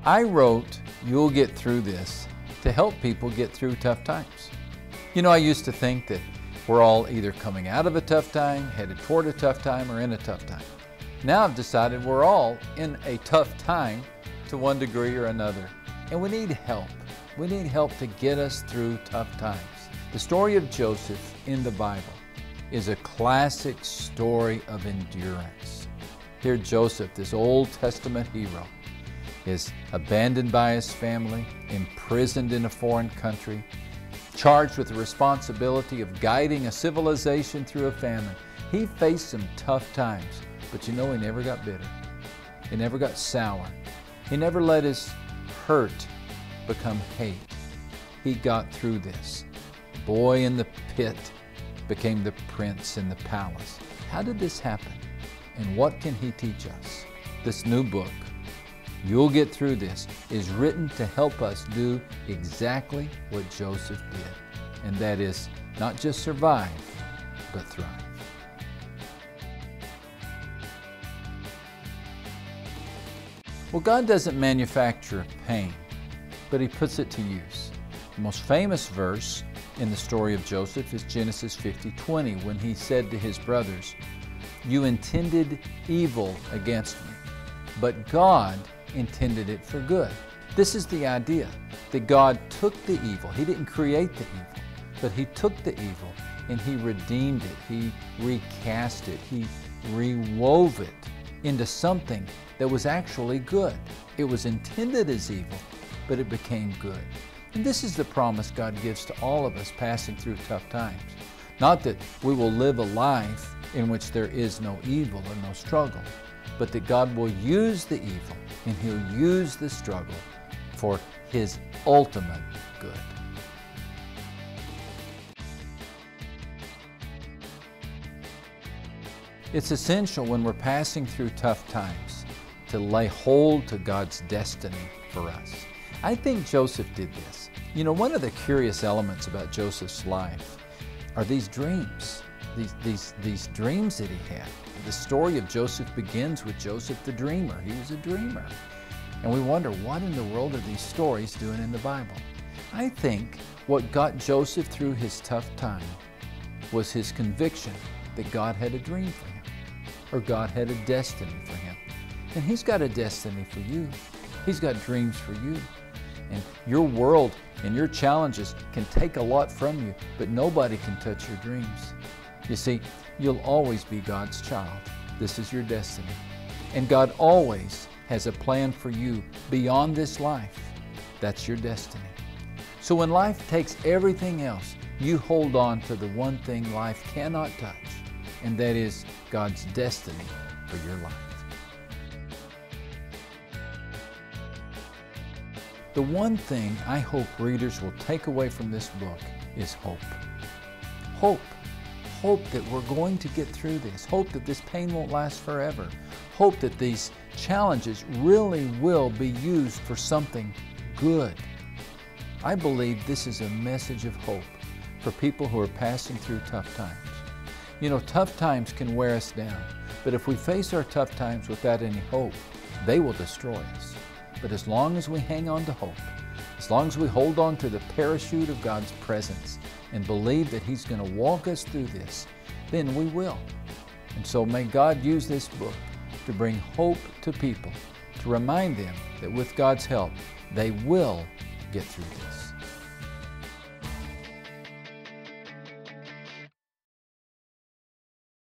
I wrote You'll Get Through This to help people get through tough times. You know, I used to think that we're all either coming out of a tough time, headed toward a tough time, or in a tough time. Now I've decided we're all in a tough time to one degree or another, and we need help. We need help to get us through tough times. The story of Joseph in the Bible is a classic story of endurance. Here Joseph, this Old Testament hero, is abandoned by his family, imprisoned in a foreign country, charged with the responsibility of guiding a civilization through a famine. He faced some tough times, but you know, he never got bitter. He never got sour. He never let his hurt become hate. He got through this. The boy in the pit became the prince in the palace. How did this happen? And what can he teach us? This new book, You'll Get Through This, is written to help us do exactly what Joseph did. And that is not just survive, but thrive. Well, God doesn't manufacture pain, but He puts it to use. The most famous verse in the story of Joseph is Genesis 50:20, when he said to his brothers, "You intended evil against me, but God intended it for good." This is the idea that God took the evil. He didn't create the evil, but He took the evil and He redeemed it. He recast it. He rewove it into something that was actually good. It was intended as evil, but it became good. And this is the promise God gives to all of us passing through tough times. Not that we will live a life in which there is no evil or no struggle, but that God will use the evil and He'll use the struggle for His ultimate good. It's essential when we're passing through tough times to lay hold to God's destiny for us. I think Joseph did this. You know, one of the curious elements about Joseph's life are these dreams, these dreams that he had. The story of Joseph begins with Joseph the dreamer. He was a dreamer. And we wonder, what in the world are these stories doing in the Bible? I think what got Joseph through his tough time was his conviction that God had a dream for him, or God had a destiny for him. And He's got a destiny for you. He's got dreams for you. And your world and your challenges can take a lot from you, but nobody can touch your dreams. You see, you'll always be God's child. This is your destiny. And God always has a plan for you beyond this life. That's your destiny. So when life takes everything else, you hold on to the one thing life cannot touch, and that is God's destiny for your life. The one thing I hope readers will take away from this book is hope. Hope. Hope that we're going to get through this. Hope that this pain won't last forever. Hope that these challenges really will be used for something good. I believe this is a message of hope for people who are passing through tough times. You know, tough times can wear us down, but if we face our tough times without any hope, they will destroy us. But as long as we hang on to hope, as long as we hold on to the parachute of God's presence and believe that He's going to walk us through this, then we will. And so may God use this book to bring hope to people, to remind them that with God's help, they will get through this.